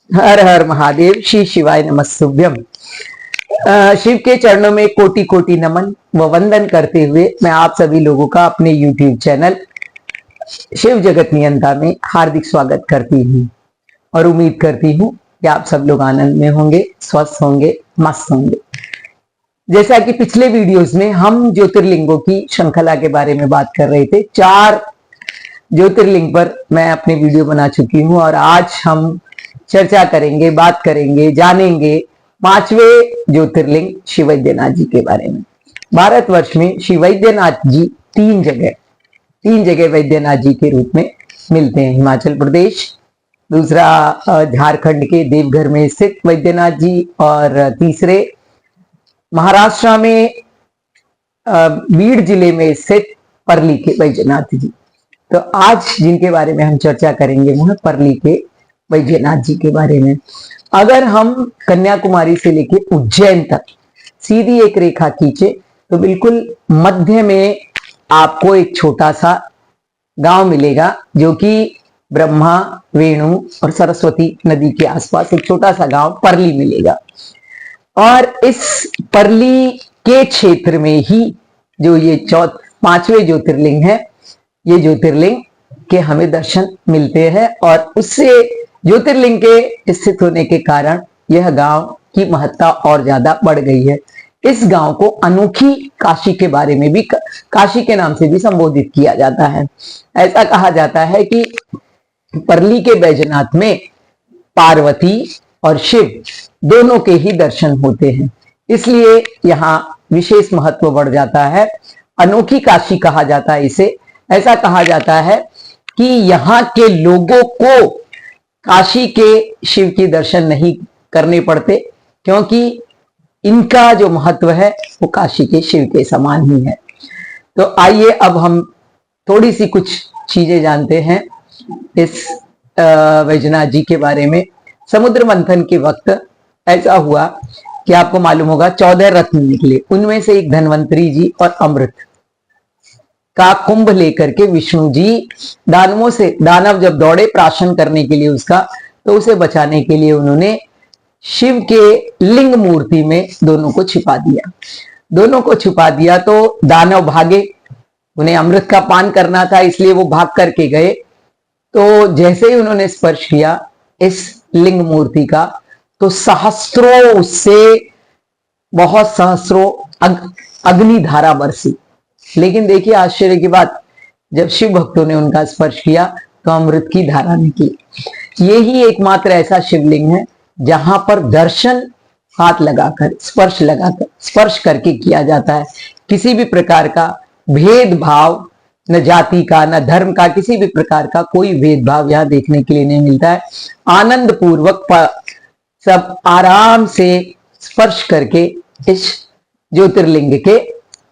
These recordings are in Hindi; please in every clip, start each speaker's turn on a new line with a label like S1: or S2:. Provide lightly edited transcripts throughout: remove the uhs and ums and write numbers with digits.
S1: हर हर महादेव। श्री शिवाय नमस्तुभ्यम। शिव के चरणों में कोटि कोटि नमन व वंदन करते हुए मैं आप सभी लोगों का अपने YouTube चैनल शिव जगत नियंता में हार्दिक स्वागत करती हूँ और उम्मीद करती हूँ कि आप सब लोग आनंद में होंगे, स्वस्थ होंगे, मस्त होंगे। जैसा कि पिछले वीडियोस में हम ज्योतिर्लिंगों की श्रृंखला के बारे में बात कर रहे थे। 4 ज्योतिर्लिंग पर मैं अपने वीडियो बना चुकी हूँ और आज हम चर्चा करेंगे, बात करेंगे, जानेंगे 5वें ज्योतिर्लिंग श्री वैद्यनाथ जी के बारे में। भारतवर्ष में श्री वैद्यनाथ जी 3 जगह वैद्यनाथ जी के रूप में मिलते हैं। हिमाचल प्रदेश, दूसरा झारखंड के देवघर में स्थित वैद्यनाथ जी, और तीसरे महाराष्ट्र में बीड जिले में स्थित परली के वैद्यनाथ जी। तो आज जिनके बारे में हम चर्चा करेंगे वो है परली के वैद्यनाथ जी के बारे में। अगर हम कन्याकुमारी से लेके उज्जैन तक सीधी एक रेखा खींचे तो बिल्कुल मध्य में आपको एक छोटा सा गांव मिलेगा जो कि ब्रह्मा, वेणु और सरस्वती नदी के आसपास एक छोटा सा गांव परली मिलेगा। और इस परली के क्षेत्र में ही जो ये 5वें ज्योतिर्लिंग है, ये ज्योतिर्लिंग के हमें दर्शन मिलते हैं और उससे ज्योतिर्लिंग के स्थित होने के कारण यह गांव की महत्ता और ज्यादा बढ़ गई है। इस गांव को अनोखी काशी के बारे में भी, काशी के नाम से भी संबोधित किया जाता है। ऐसा कहा जाता है कि परली के बैजनाथ में पार्वती और शिव दोनों के ही दर्शन होते हैं, इसलिए यहाँ विशेष महत्व बढ़ जाता है। अनोखी काशी कहा जाता है इसे। ऐसा कहा जाता है कि यहाँ के लोगों को काशी के शिव के दर्शन नहीं करने पड़ते, क्योंकि इनका जो महत्व है वो काशी के शिव के समान ही है। तो आइए अब हम थोड़ी सी कुछ चीजें जानते हैं इस वैजनाथ जी के बारे में। समुद्र मंथन के वक्त ऐसा हुआ कि आपको मालूम होगा 14 रत्न निकले, उनमें से एक धन्वंतरी जी और अमृत का कुंभ लेकर के विष्णु जी दानव जब दौड़े प्राशन करने के लिए उसका, तो उसे बचाने के लिए उन्होंने शिव के लिंग मूर्ति में दोनों को छिपा दिया। तो दानव भागे, उन्हें अमृत का पान करना था इसलिए वो भाग करके गए। तो जैसे ही उन्होंने स्पर्श किया इस लिंग मूर्ति का, तो बहुत सहस्रों अग्नि धारा बरसी। लेकिन देखिए आश्चर्य की बात, जब शिव भक्तों ने उनका स्पर्श किया तो अमृत की धारा निकली। यही एकमात्र ऐसा शिवलिंग है जहां पर दर्शन हाथ लगाकर, स्पर्श करके किया जाता है। किसी भी प्रकार का भेदभाव, न जाति का न धर्म का, किसी भी प्रकार का कोई भेदभाव यहाँ देखने के लिए नहीं मिलता है। आनंद पूर्वक सब आराम से स्पर्श करके इस ज्योतिर्लिंग के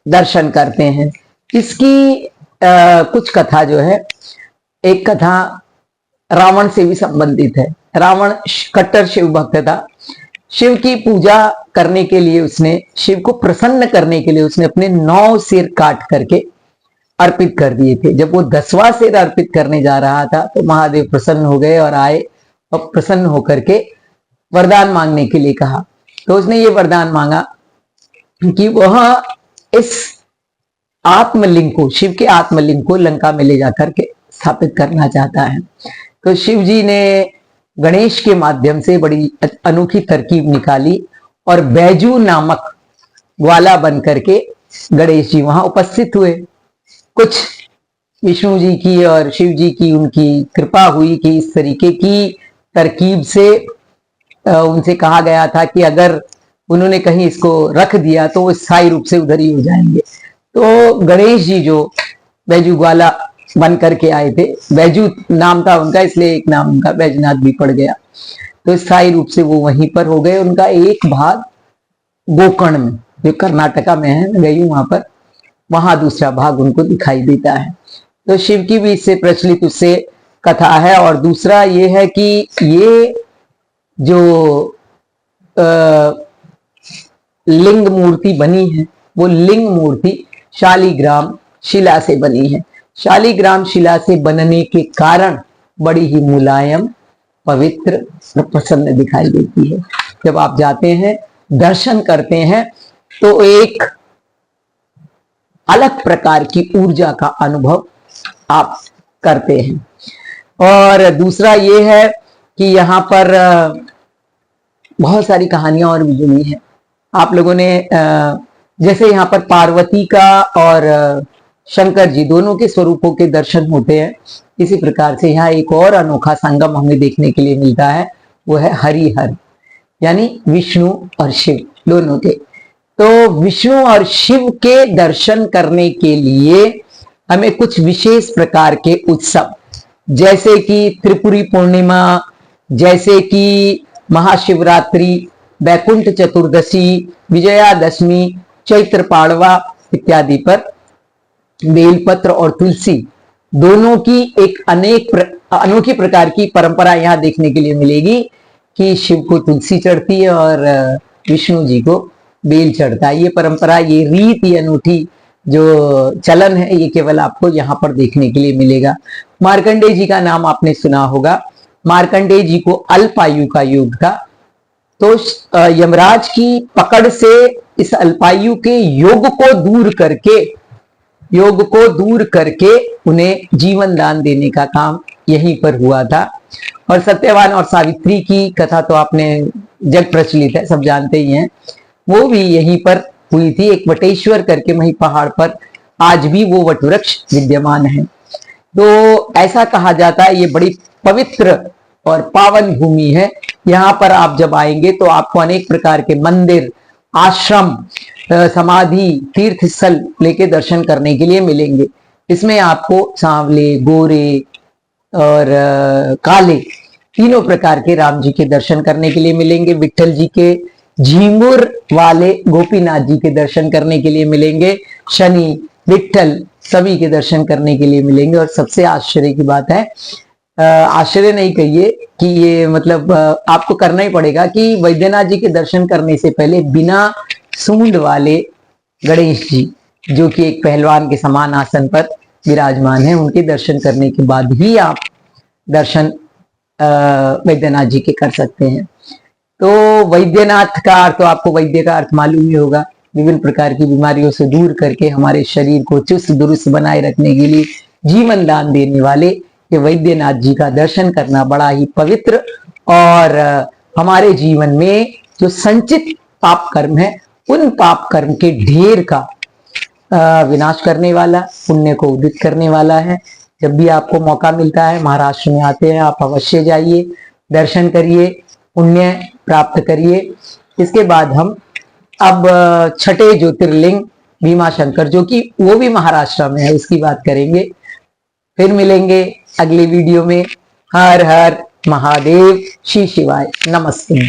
S1: दर्शन करते हैं। इसकी कुछ कथा जो है, एक कथा रावण से भी संबंधित है। रावण कट्टर शिव भक्त था। शिव की पूजा करने के लिए उसने, शिव को प्रसन्न करने के लिए उसने अपने 9 सिर काट करके अर्पित कर दिए थे। जब वो 10वां सिर अर्पित करने जा रहा था तो महादेव प्रसन्न हो गए और आए और प्रसन्न होकर के वरदान मांगने के लिए कहा। तो उसने ये वरदान मांगा कि वह इस आत्मलिंग को, शिव के आत्मलिंग को लंका में ले जाकर के स्थापित करना चाहता है। तो शिव जी ने गणेश के माध्यम से बड़ी अनोखी तरकीब निकाली और बैजू नामक ग्वाला बन करके गणेश जी वहां उपस्थित हुए। कुछ विष्णु जी की और शिव जी की उनकी कृपा हुई कि इस तरीके की तरकीब से उनसे कहा गया था कि अगर उन्होंने कहीं इसको रख दिया तो वो स्थायी रूप से उधर ही हो जाएंगे। तो गणेश जी जो बैजू ग्वाला बन करके आए थे, बैजू नाम था उनका, इसलिए एक नाम उनका बैजनाथ भी पड़ गया। तो स्थायी रूप से वो वहीं पर हो गए। उनका एक भाग गोकर्ण में, जो कर्नाटका में है, मैं गई हूं वहां पर, वहां दूसरा भाग उनको दिखाई देता है। तो शिव की भी इससे प्रचलित उससे कथा है। और दूसरा ये है कि ये जो लिंग मूर्ति बनी है वो लिंग मूर्ति शालिग्राम शिला से बनी है। शालिग्राम शिला से बनने के कारण बड़ी ही मुलायम, पवित्र और प्रसन्न दिखाई देती है। जब आप जाते हैं, दर्शन करते हैं, तो एक अलग प्रकार की ऊर्जा का अनुभव आप करते हैं। और दूसरा ये है कि यहाँ पर बहुत सारी कहानियां और भी जुड़ी हैं। आप लोगों ने जैसे यहाँ पर पार्वती का और शंकर जी दोनों के स्वरूपों के दर्शन होते हैं, इसी प्रकार से यहाँ एक और अनोखा संगम हमें देखने के लिए मिलता है, वो है हरिहर, यानी विष्णु और शिव दोनों के। तो विष्णु और शिव के दर्शन करने के लिए हमें कुछ विशेष प्रकार के उत्सव, जैसे कि त्रिपुरी पूर्णिमा, जैसे कि महाशिवरात्रि, बैकुंठ चतुर्दशी, विजयादशमी, चैत्र पाड़वा इत्यादि पर बेलपत्र और तुलसी दोनों की एक अनोखी प्रकार की परंपरा यहाँ देखने के लिए मिलेगी कि शिव को तुलसी चढ़ती है और विष्णु जी को बेल चढ़ता है। ये परंपरा, ये रीत, ये अनूठी जो चलन है, ये केवल आपको यहाँ पर देखने के लिए मिलेगा। मार्कंडेय जी का नाम आपने सुना होगा। मार्कंडेय जी को अल्पायु का योग था, तो यमराज की पकड़ से इस अल्पायु के योग को दूर करके उन्हें जीवन दान देने का काम यहीं पर हुआ था। और सत्यवान और सावित्री की कथा तो आपने जग प्रचलित है, सब जानते ही हैं। वो भी यहीं पर हुई थी, एक वटेश्वर करके वहीं पहाड़ पर आज भी वो वटवृक्ष विद्यमान है। तो ऐसा कहा जाता है ये बड़ी पवित्र और पावन भूमि है। यहाँ पर आप जब आएंगे तो आपको अनेक प्रकार के मंदिर, आश्रम, समाधि, तीर्थ स्थल लेके दर्शन करने के लिए मिलेंगे। इसमें आपको सांवले, गोरे और काले तीनों प्रकार के राम जी के दर्शन करने के लिए मिलेंगे। विट्ठल जी के झिंगुर वाले गोपीनाथ जी के दर्शन करने के लिए मिलेंगे। शनि, विट्ठल सभी के दर्शन करने के लिए मिलेंगे। और सबसे आश्चर्य की बात है, आश्चर्य नहीं कहिए कि ये मतलब आपको करना ही पड़ेगा कि वैद्यनाथ जी के दर्शन करने से पहले बिना सूंड वाले गणेश जी, जो कि एक पहलवान के समान आसन पर विराजमान है, उनके दर्शन करने के बाद ही आप दर्शन वैद्यनाथ जी के कर सकते हैं। तो वैद्यनाथ का अर्थ, तो आपको वैद्य का अर्थ मालूम ही होगा, विभिन्न प्रकार की बीमारियों से दूर करके हमारे शरीर को चुस्त दुरुस्त बनाए रखने के लिए जीवन दान देने वाले ये वैद्यनाथ जी का दर्शन करना बड़ा ही पवित्र और हमारे जीवन में जो संचित पाप कर्म है, उन पाप कर्म के ढेर का विनाश करने वाला, पुण्य को उदित करने वाला है। जब भी आपको मौका मिलता है, महाराष्ट्र में आते हैं, आप अवश्य जाइए, दर्शन करिए, पुण्य प्राप्त करिए। इसके बाद हम अब छठे ज्योतिर्लिंग भीमाशंकर, जो कि वो भी महाराष्ट्र में है, उसकी बात करेंगे। फिर मिलेंगे अगले वीडियो में। हर हर महादेव, श्री शिवाय, नमस्ते।